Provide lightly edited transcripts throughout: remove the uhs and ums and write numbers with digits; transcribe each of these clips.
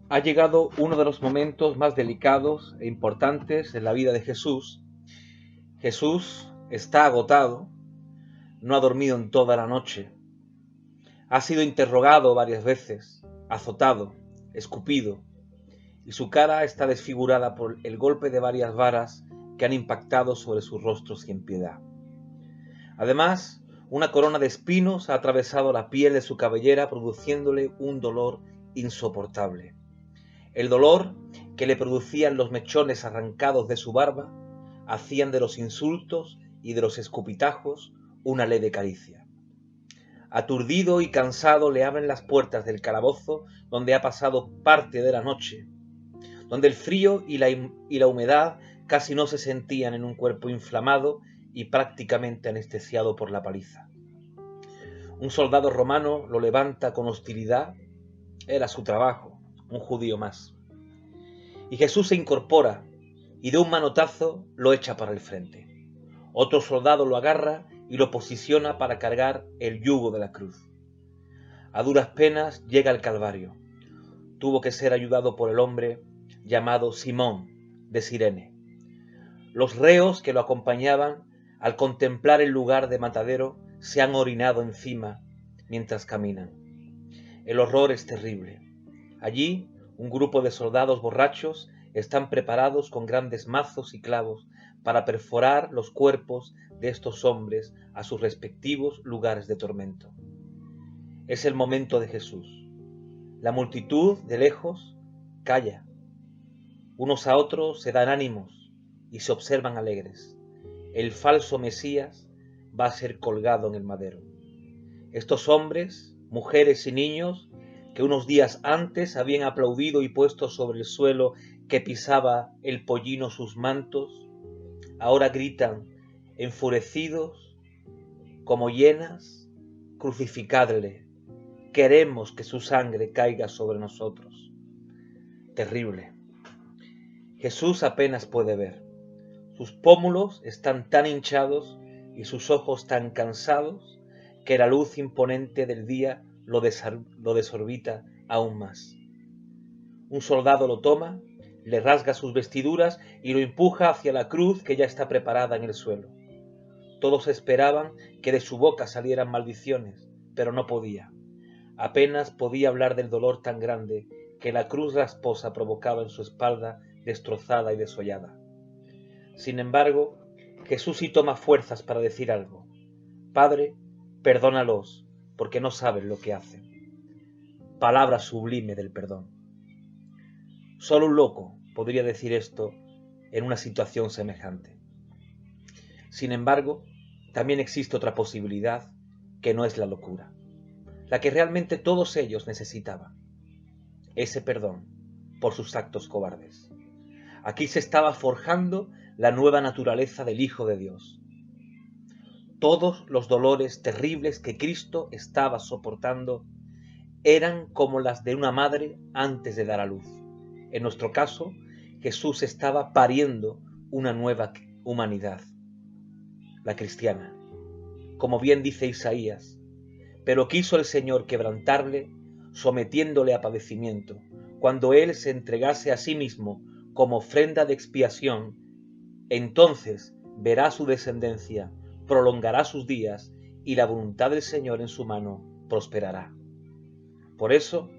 Ha llegado uno de los momentos más delicados e importantes en la vida de Jesús. Jesús está agotado, no ha dormido en toda la noche, ha sido interrogado varias veces, azotado, escupido, y su cara está desfigurada por el golpe de varias varas que han impactado sobre su rostro sin piedad. Además, una corona de espinos ha atravesado la piel de su cabellera, produciéndole un dolor insoportable. El dolor que le producían los mechones arrancados de su barba hacían de los insultos y de los escupitajos una leve caricia. Aturdido y cansado le abren las puertas del calabozo donde ha pasado parte de la noche, donde el frío y la humedad casi no se sentían en un cuerpo inflamado y prácticamente anestesiado por la paliza. Un soldado romano lo levanta con hostilidad, era su trabajo, un judío más. Y Jesús se incorpora y de un manotazo lo echa para el frente. Otro soldado lo agarra y lo posiciona para cargar el yugo de la cruz. A duras penas llega al Calvario. Tuvo que ser ayudado por el hombre llamado Simón de Cirene. Los reos que lo acompañaban, al contemplar el lugar de matadero, se han orinado encima mientras caminan. El horror es terrible. Allí, un grupo de soldados borrachos están preparados con grandes mazos y clavos para perforar los cuerpos de estos hombres a sus respectivos lugares de tormento. Es el momento de Jesús. La multitud, de lejos, calla. Unos a otros se dan ánimos y se observan alegres. El falso Mesías va a ser colgado en el madero. Estos hombres, mujeres y niños que unos días antes habían aplaudido y puesto sobre el suelo que pisaba el pollino sus mantos, ahora gritan, enfurecidos, como hienas, crucificadle, queremos que su sangre caiga sobre nosotros. Terrible. Jesús apenas puede ver. Sus pómulos están tan hinchados y sus ojos tan cansados que la luz imponente del día lo desorbita aún más. Un soldado lo toma, le rasga sus vestiduras y lo empuja hacia la cruz que ya está preparada en el suelo. Todos esperaban que de su boca salieran maldiciones, pero no podía. Apenas podía hablar del dolor tan grande que la cruz rasposa provocaba en su espalda destrozada y desollada. Sin embargo, Jesús sí toma fuerzas para decir algo. Padre, perdónalos, porque no saben lo que hacen. Palabra sublime del perdón. Solo un loco podría decir esto en una situación semejante. Sin embargo, también existe otra posibilidad que no es la locura, la que realmente todos ellos necesitaban, ese perdón por sus actos cobardes. Aquí se estaba forjando la nueva naturaleza del Hijo de Dios. Todos los dolores terribles que Cristo estaba soportando eran como las de una madre antes de dar a luz. En nuestro caso, Jesús estaba pariendo una nueva humanidad, la cristiana. Como bien dice Isaías, pero quiso el Señor quebrantarle, sometiéndole a padecimiento, cuando Él se entregase a sí mismo como ofrenda de expiación, entonces verá su descendencia, prolongará sus días, y la voluntad del Señor en su mano prosperará. Por eso,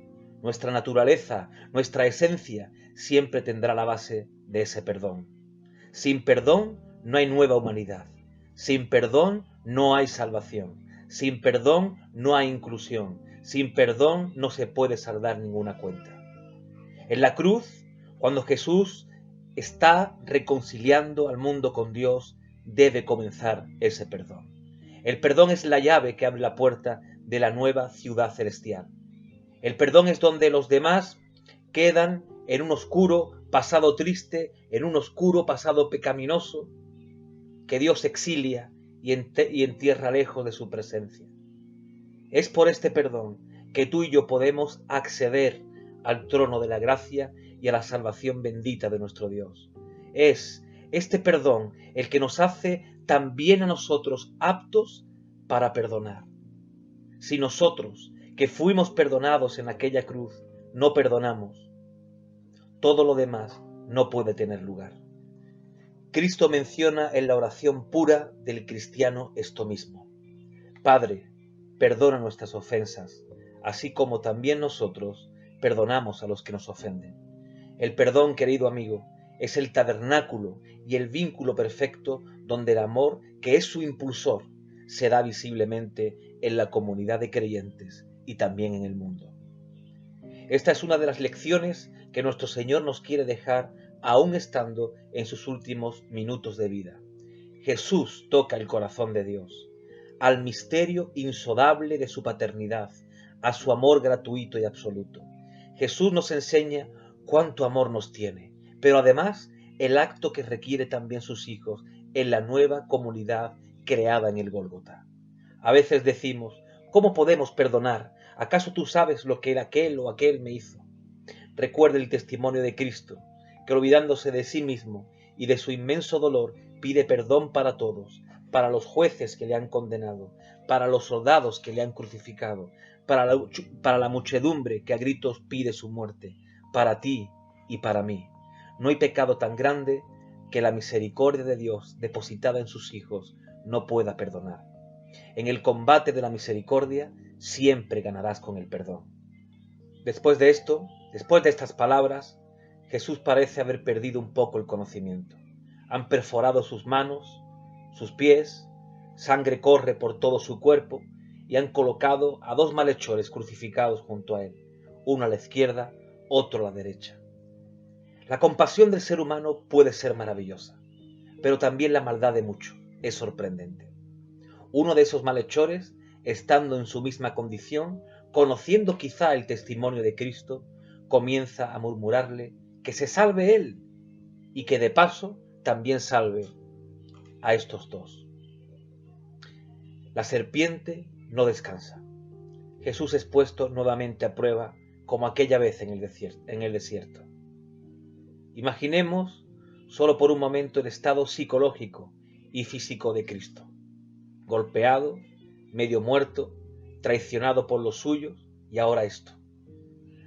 nuestra naturaleza, nuestra esencia, siempre tendrá la base de ese perdón. Sin perdón no hay nueva humanidad. Sin perdón no hay salvación. Sin perdón no hay inclusión. Sin perdón no se puede saldar ninguna cuenta. En la cruz, cuando Jesús está reconciliando al mundo con Dios, debe comenzar ese perdón. El perdón es la llave que abre la puerta de la nueva ciudad celestial. El perdón es donde los demás quedan en un oscuro pasado triste, en un oscuro pasado pecaminoso, que Dios exilia y entierra lejos de su presencia. Es por este perdón que tú y yo podemos acceder al trono de la gracia y a la salvación bendita de nuestro Dios. Es este perdón el que nos hace también a nosotros aptos para perdonar. Si nosotros, que fuimos perdonados en aquella cruz, no perdonamos, Todo lo demás no puede tener lugar. Cristo menciona en la oración pura del cristiano esto mismo: Padre, perdona nuestras ofensas, así como también nosotros perdonamos a los que nos ofenden. El perdón, querido amigo, es el tabernáculo y el vínculo perfecto donde el amor, que es su impulsor, se da visiblemente en la comunidad de creyentes y también en el mundo. Esta es una de las lecciones que nuestro Señor nos quiere dejar aún estando en sus últimos minutos de vida. Jesús toca el corazón de Dios, al misterio insondable de su paternidad, a su amor gratuito y absoluto. Jesús nos enseña cuánto amor nos tiene, pero además el acto que requiere también sus hijos en la nueva comunidad creada en el Gólgota. A veces decimos: ¿cómo podemos perdonar? ¿Acaso tú sabes lo que aquel o aquel me hizo? Recuerde el testimonio de Cristo, que olvidándose de sí mismo y de su inmenso dolor, pide perdón para todos, para los jueces que le han condenado, para los soldados que le han crucificado, para la muchedumbre que a gritos pide su muerte, para ti y para mí. No hay pecado tan grande que la misericordia de Dios depositada en sus hijos no pueda perdonar. En el combate de la misericordia siempre ganarás con el perdón. Después de estas palabras, Jesús parece haber perdido un poco el conocimiento. Han perforado sus manos, sus pies, sangre corre por todo su cuerpo y han colocado a dos malhechores crucificados junto a él, uno a la izquierda, otro a la derecha. La compasión del ser humano puede ser maravillosa, pero también la maldad de muchos es sorprendente. Uno de esos malhechores, estando en su misma condición, conociendo quizá el testimonio de Cristo, comienza a murmurarle que se salve él y que de paso también salve a estos dos. La serpiente no descansa. Jesús es puesto nuevamente a prueba como aquella vez en el desierto. Imaginemos solo por un momento el estado psicológico y físico de Cristo. Golpeado, medio muerto, traicionado por los suyos, y ahora esto.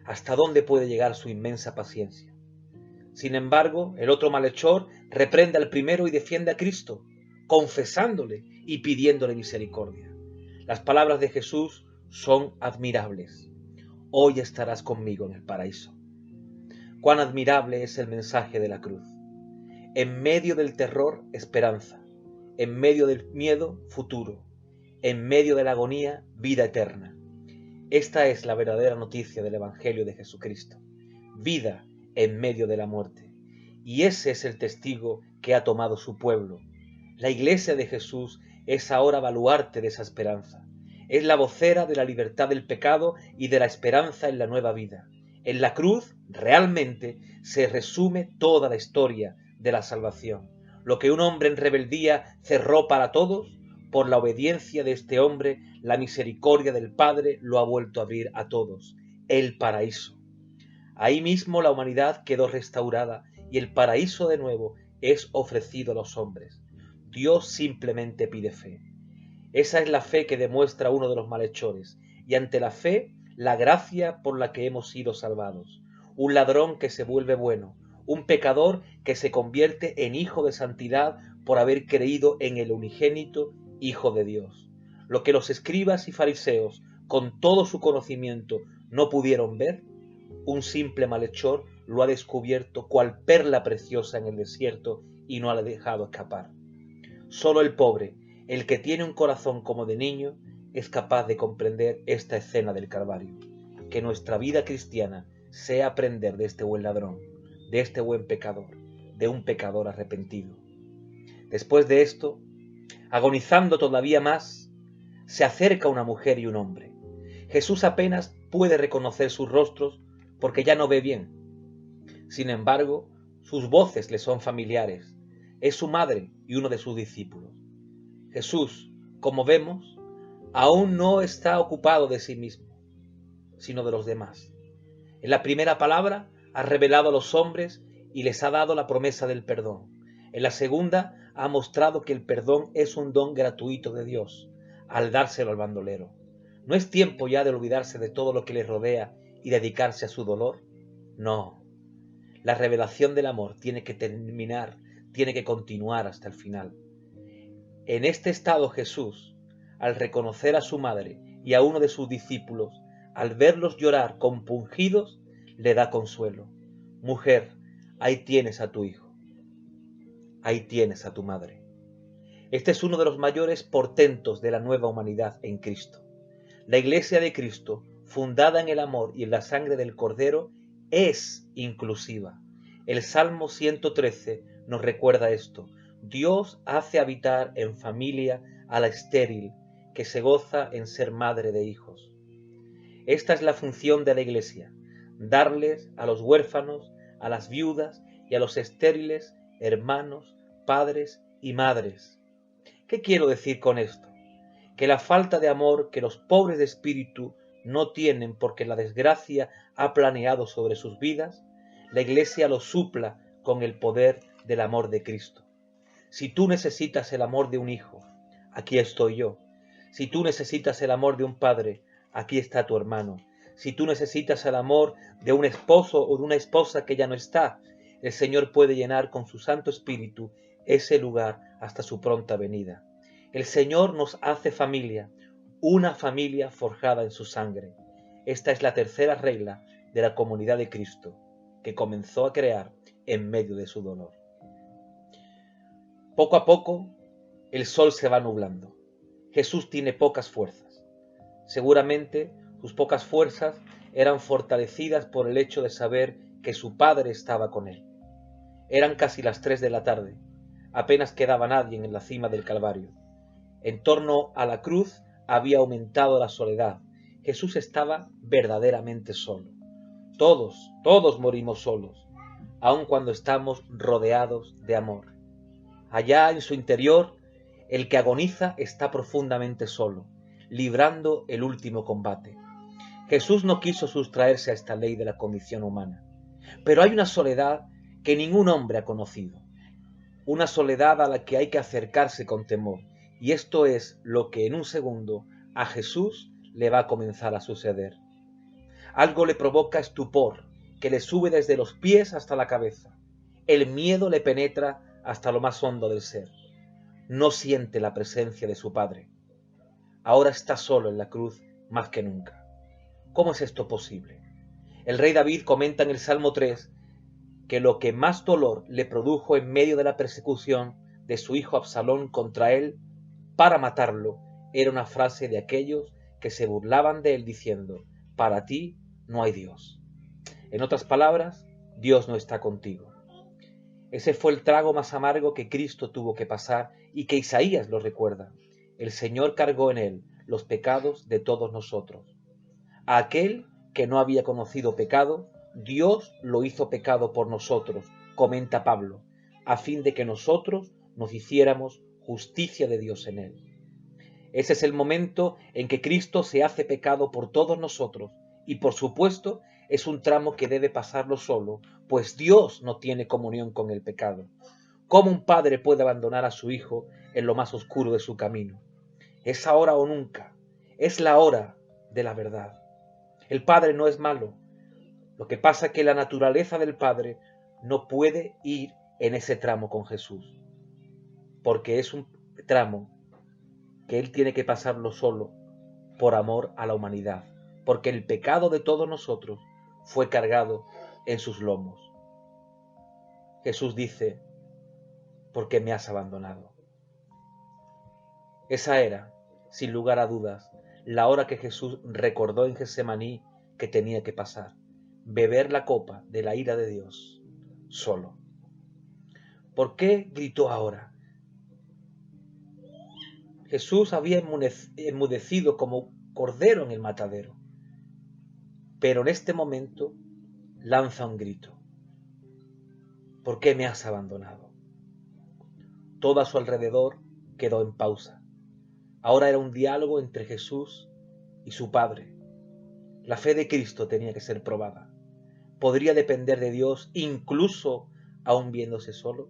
¿Hasta dónde puede llegar su inmensa paciencia? Sin embargo, el otro malhechor reprende al primero y defiende a Cristo, confesándole y pidiéndole misericordia. Las palabras de Jesús son admirables. Hoy estarás conmigo en el paraíso. Cuán admirable es el mensaje de la cruz. En medio del terror, esperanza. En medio del miedo, futuro. En medio de la agonía, vida eterna. Esta es la verdadera noticia del Evangelio de Jesucristo. Vida en medio de la muerte. Y ese es el testigo que ha tomado su pueblo. La Iglesia de Jesús es ahora baluarte de esa esperanza. Es la vocera de la libertad del pecado y de la esperanza en la nueva vida. En la cruz, realmente, se resume toda la historia de la salvación. Lo que un hombre en rebeldía cerró para todos, por la obediencia de este hombre, la misericordia del Padre lo ha vuelto a abrir a todos. El paraíso. Ahí mismo la humanidad quedó restaurada y el paraíso de nuevo es ofrecido a los hombres. Dios simplemente pide fe. Esa es la fe que demuestra uno de los malhechores, y ante la fe, la gracia por la que hemos sido salvados. Un ladrón que se vuelve bueno, un pecador que se convierte en hijo de santidad por haber creído en el unigénito Hijo de Dios. Lo que los escribas y fariseos, con todo su conocimiento, no pudieron ver, un simple malhechor lo ha descubierto cual perla preciosa en el desierto y no la ha dejado escapar. Solo el pobre, el que tiene un corazón como de niño, es capaz de comprender esta escena del Calvario. Que nuestra vida cristiana sea aprender de este buen ladrón, de este buen pecador, de un pecador arrepentido. Después de esto, agonizando todavía más, se acerca una mujer y un hombre. Jesús apenas puede reconocer sus rostros porque ya no ve bien. Sin embargo, sus voces le son familiares. Es su madre y uno de sus discípulos. Jesús, como vemos, aún no está ocupado de sí mismo, sino de los demás. En la primera palabra ha revelado a los hombres y les ha dado la promesa del perdón. En la segunda ha mostrado que el perdón es un don gratuito de Dios, al dárselo al bandolero. ¿No es tiempo ya de olvidarse de todo lo que le rodea y dedicarse a su dolor? No. La revelación del amor tiene que terminar, tiene que continuar hasta el final. En este estado Jesús, al reconocer a su madre y a uno de sus discípulos, al verlos llorar compungidos, le da consuelo. Mujer, ahí tienes a tu hijo, ahí tienes a tu madre. Este es uno de los mayores portentos de la nueva humanidad en Cristo. La Iglesia de Cristo, fundada en el amor y en la sangre del Cordero, es inclusiva. El Salmo 113 nos recuerda esto. Dios hace habitar en familia a la estéril, que se goza en ser madre de hijos. Esta es la función de la Iglesia, darles a los huérfanos, a las viudas y a los estériles hermanos, padres y madres. ¿Qué quiero decir con esto? Que la falta de amor que los pobres de espíritu no tienen porque la desgracia ha planeado sobre sus vidas, la Iglesia lo supla con el poder del amor de Cristo. Si tú necesitas el amor de un hijo, aquí estoy yo. Si tú necesitas el amor de un padre, aquí está tu hermano. Si tú necesitas el amor de un esposo o de una esposa que ya no está, el Señor puede llenar con su Santo Espíritu ese lugar hasta su pronta venida. El Señor nos hace familia, una familia forjada en su sangre. Esta es la tercera regla de la comunidad de Cristo, que comenzó a crear en medio de su dolor. Poco a poco, el sol se va nublando. Jesús tiene pocas fuerzas. Seguramente sus pocas fuerzas eran fortalecidas por el hecho de saber que su Padre estaba con él. Eran casi las 3 de la tarde. Apenas quedaba nadie en la cima del Calvario. En torno a la cruz había aumentado la soledad. Jesús estaba verdaderamente solo. Todos morimos solos, aun cuando estamos rodeados de amor. Allá en su interior, el que agoniza está profundamente solo, librando el último combate. Jesús no quiso sustraerse a esta ley de la condición humana, pero hay una soledad que ningún hombre ha conocido, una soledad a la que hay que acercarse con temor, y esto es lo que en un segundo a Jesús le va a comenzar a suceder. Algo le provoca estupor, que le sube desde los pies hasta la cabeza. El miedo le penetra hasta lo más hondo del ser. No siente la presencia de su Padre. Ahora está solo en la cruz más que nunca. ¿Cómo es esto posible? El rey David comenta en el Salmo 3 que lo que más dolor le produjo en medio de la persecución de su hijo Absalón contra él para matarlo era una frase de aquellos que se burlaban de él diciendo: para ti no hay Dios. En otras palabras, Dios no está contigo. Ese fue el trago más amargo que Cristo tuvo que pasar y que Isaías lo recuerda. El Señor cargó en él los pecados de todos nosotros. A aquel que no había conocido pecado, Dios lo hizo pecado por nosotros, comenta Pablo, a fin de que nosotros nos hiciéramos justicia de Dios en él. Ese es el momento en que Cristo se hace pecado por todos nosotros y por supuesto es un tramo que debe pasarlo solo, pues Dios no tiene comunión con el pecado. ¿Cómo un padre puede abandonar a su hijo en lo más oscuro de su camino? Es ahora o nunca, es la hora de la verdad. El Padre no es malo, lo que pasa es que la naturaleza del Padre no puede ir en ese tramo con Jesús, porque es un tramo que Él tiene que pasarlo solo por amor a la humanidad, porque el pecado de todos nosotros fue cargado en sus lomos. Jesús dice: ¿por qué me has abandonado? Esa era, sin lugar a dudas, la hora que Jesús recordó en Getsemaní que tenía que pasar, beber la copa de la ira de Dios solo. ¿Por qué gritó ahora? Jesús había enmudecido como cordero en el matadero, pero en este momento lanza un grito: ¿por qué me has abandonado? Todo a su alrededor quedó en pausa. Ahora era un diálogo entre Jesús y su Padre. La fe de Cristo tenía que ser probada. ¿Podría depender de Dios incluso aún viéndose solo?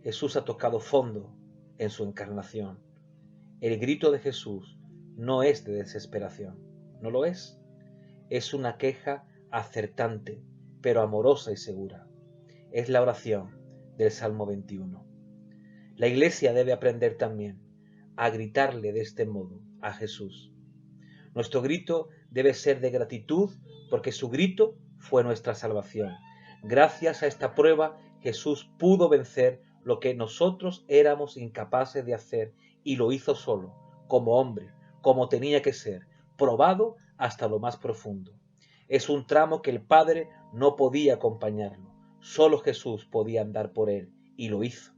Jesús ha tocado fondo en su encarnación. El grito de Jesús no es de desesperación, no lo es. Es una queja acertante, pero amorosa y segura. Es la oración del Salmo 21. La Iglesia debe aprender también a gritarle de este modo a Jesús. Nuestro grito debe ser de gratitud porque su grito fue nuestra salvación. Gracias a esta prueba, Jesús pudo vencer lo que nosotros éramos incapaces de hacer y lo hizo solo, como hombre, como tenía que ser, probado hasta lo más profundo. Es un tramo que el Padre no podía acompañarlo, solo Jesús podía andar por él y lo hizo.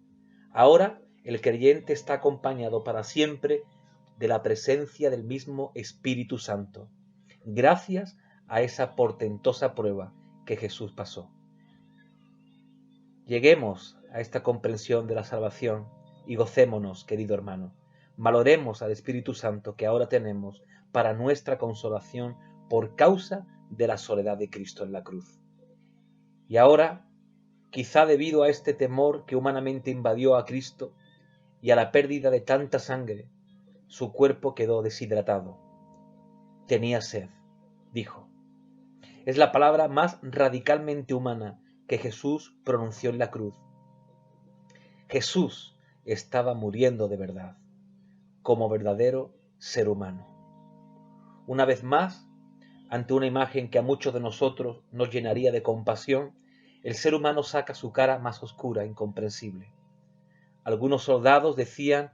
Ahora el creyente está acompañado para siempre de la presencia del mismo Espíritu Santo, gracias a esa portentosa prueba que Jesús pasó. Lleguemos a esta comprensión de la salvación y gocémonos, querido hermano. Valoremos al Espíritu Santo que ahora tenemos para nuestra consolación por causa de la soledad de Cristo en la cruz. Y ahora, quizá debido a este temor que humanamente invadió a Cristo y a la pérdida de tanta sangre, su cuerpo quedó deshidratado. Tenía sed, dijo. Es la palabra más radicalmente humana que Jesús pronunció en la cruz. Jesús estaba muriendo de verdad, como verdadero ser humano. Una vez más, ante una imagen que a muchos de nosotros nos llenaría de compasión, el ser humano saca su cara más oscura, incomprensible. Algunos soldados decían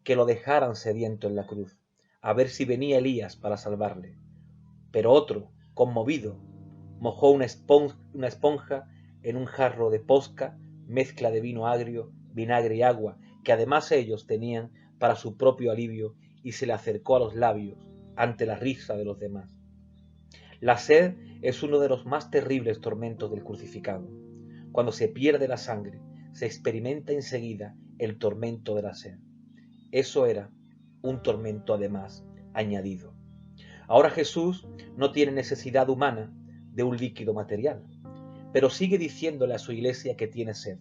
que lo dejaran sediento en la cruz, a ver si venía Elías para salvarle. Pero otro, conmovido, mojó una esponja en un jarro de posca, mezcla de vino agrio, vinagre y agua, que además ellos tenían para su propio alivio, y se le acercó a los labios ante la risa de los demás. La sed es uno de los más terribles tormentos del crucificado. Cuando se pierde la sangre, se experimenta enseguida el tormento de la sed. Eso era un tormento además añadido. Ahora Jesús no tiene necesidad humana de un líquido material, pero sigue diciéndole a su iglesia que tiene sed,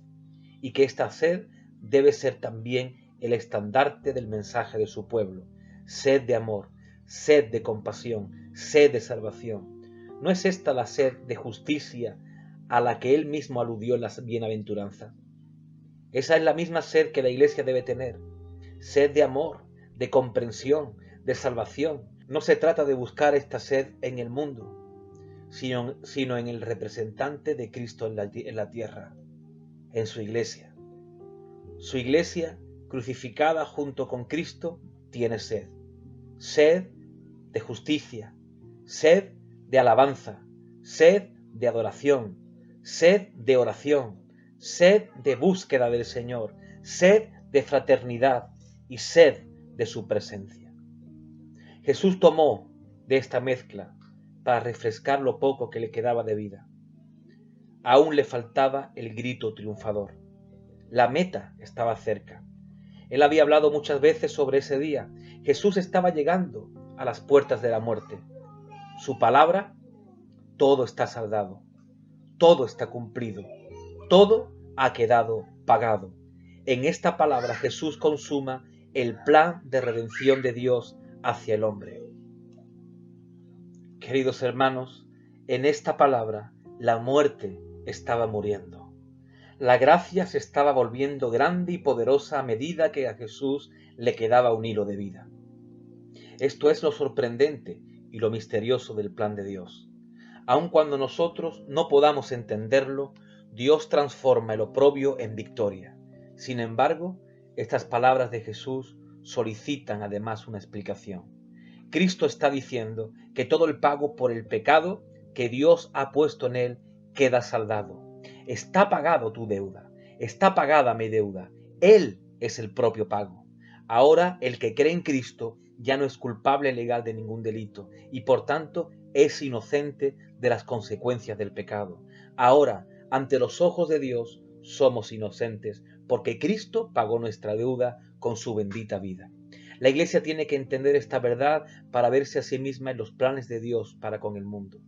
y que esta sed debe ser también el estandarte del mensaje de su pueblo: sed de amor, sed de compasión, sed de salvación. ¿No es esta la sed de justicia a la que él mismo aludió en las bienaventuranzas? Esa es la misma sed que la iglesia debe tener, sed de amor, de comprensión, de salvación. No se trata de buscar esta sed en el mundo, sino en el representante de Cristo en la tierra, en su iglesia. Su iglesia, crucificada junto con Cristo, tiene sed. Sed de justicia, sed de alabanza, sed de adoración, sed de oración, sed de búsqueda del Señor, sed de fraternidad y sed de su presencia. Jesús tomó de esta mezcla para refrescar lo poco que le quedaba de vida. Aún le faltaba el grito triunfador. La meta estaba cerca. Él había hablado muchas veces sobre ese día. Jesús estaba llegando a las puertas de la muerte. Su palabra: todo está saldado, todo está cumplido, todo ha quedado pagado. En esta palabra Jesús consuma el plan de redención de Dios hacia el hombre. Queridos hermanos, en esta palabra la muerte estaba muriendo. La gracia se estaba volviendo grande y poderosa a medida que a Jesús le quedaba un hilo de vida. Esto es lo sorprendente y lo misterioso del plan de Dios. Aun cuando nosotros no podamos entenderlo, Dios transforma el oprobio en victoria. Sin embargo, estas palabras de Jesús solicitan además una explicación. Cristo está diciendo que todo el pago por el pecado que Dios ha puesto en él queda saldado. Está pagado tu deuda, está pagada mi deuda. Él es el propio pago. Ahora el que cree en Cristo ya no es culpable legal de ningún delito y por tanto es inocente de las consecuencias del pecado. Ahora, ante los ojos de Dios, somos inocentes porque Cristo pagó nuestra deuda con su bendita vida. La Iglesia tiene que entender esta verdad para verse a sí misma en los planes de Dios para con el mundo.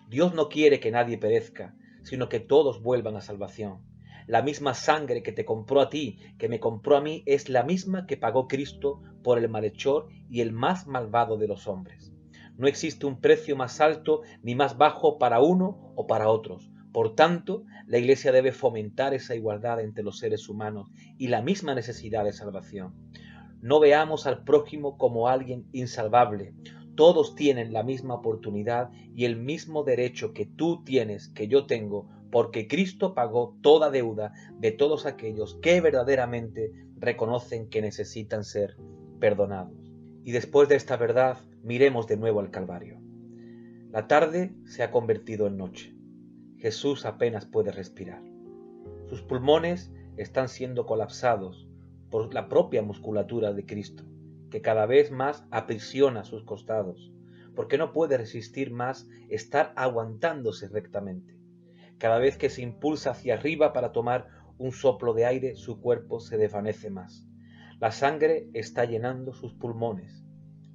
Dios no quiere que nadie perezca, sino que todos vuelvan a salvación. La misma sangre que te compró a ti, que me compró a mí, es la misma que pagó Cristo por el malhechor y el más malvado de los hombres. No existe un precio más alto ni más bajo para uno o para otros, Por tanto, la Iglesia debe fomentar esa igualdad entre los seres humanos y la misma necesidad de salvación. No veamos al prójimo como alguien insalvable. Todos tienen la misma oportunidad y el mismo derecho que tú tienes, que yo tengo, porque Cristo pagó toda deuda de todos aquellos que verdaderamente reconocen que necesitan ser perdonados. Y después de esta verdad, miremos de nuevo al Calvario. La tarde se ha convertido en noche. Jesús apenas puede respirar. Sus pulmones están siendo colapsados por la propia musculatura de Cristo, que cada vez más aprisiona sus costados, porque no puede resistir más estar aguantándose rectamente. Cada vez que se impulsa hacia arriba para tomar un soplo de aire, su cuerpo se desvanece más. La sangre está llenando sus pulmones,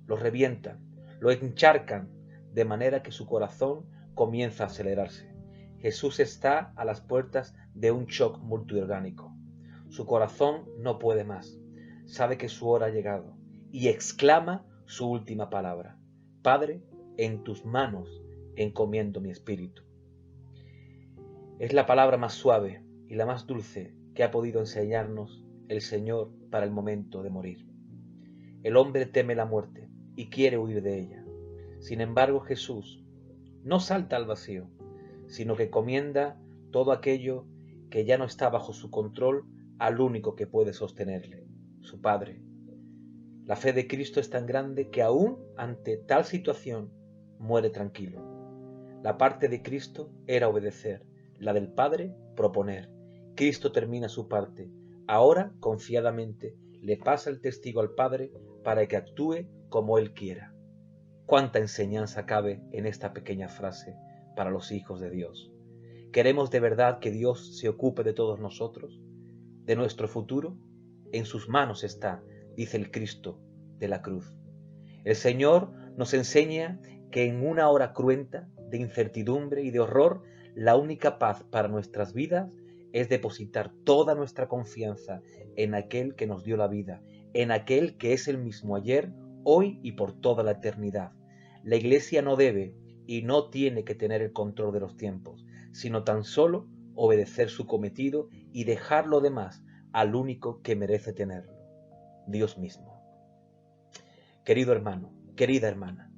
los revientan, lo encharcan, de manera que su corazón comienza a acelerarse. Jesús está a las puertas de un shock multiorgánico. Su corazón no puede más. Sabe que su hora ha llegado y exclama su última palabra: Padre, en tus manos encomiendo mi espíritu. Es la palabra más suave y la más dulce que ha podido enseñarnos el Señor para el momento de morir. El hombre teme la muerte y quiere huir de ella. Sin embargo, Jesús no salta al vacío, sino que encomienda todo aquello que ya no está bajo su control al único que puede sostenerle, su Padre. La fe de Cristo es tan grande que aún ante tal situación muere tranquilo. La parte de Cristo era obedecer, la del Padre proponer. Cristo termina su parte. Ahora, confiadamente, le pasa el testigo al Padre para que actúe como Él quiera. Cuánta enseñanza cabe en esta pequeña frase para los hijos de Dios. ¿Queremos de verdad que Dios se ocupe de todos nosotros? ¿De nuestro futuro? En sus manos está, dice el Cristo de la cruz. El Señor nos enseña que en una hora cruenta, de incertidumbre y de horror, la única paz para nuestras vidas es depositar toda nuestra confianza en aquel que nos dio la vida, en aquel que es el mismo ayer, hoy y por toda la eternidad. La Iglesia no debe y no tiene que tener el control de los tiempos, sino tan solo obedecer su cometido y dejar lo demás al único que merece tenerlo, Dios mismo. Querido hermano, querida hermana,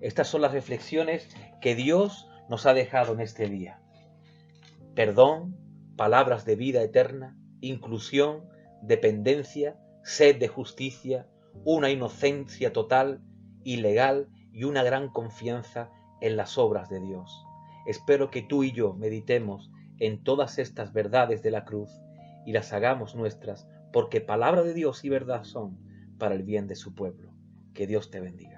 estas son las reflexiones que Dios nos ha dejado en este día. Perdón, palabras de vida eterna, inclusión, dependencia, sed de justicia, una inocencia total y legal y una gran confianza en las obras de Dios. Espero que tú y yo meditemos en todas estas verdades de la cruz y las hagamos nuestras, porque palabra de Dios y verdad son para el bien de su pueblo. Que Dios te bendiga.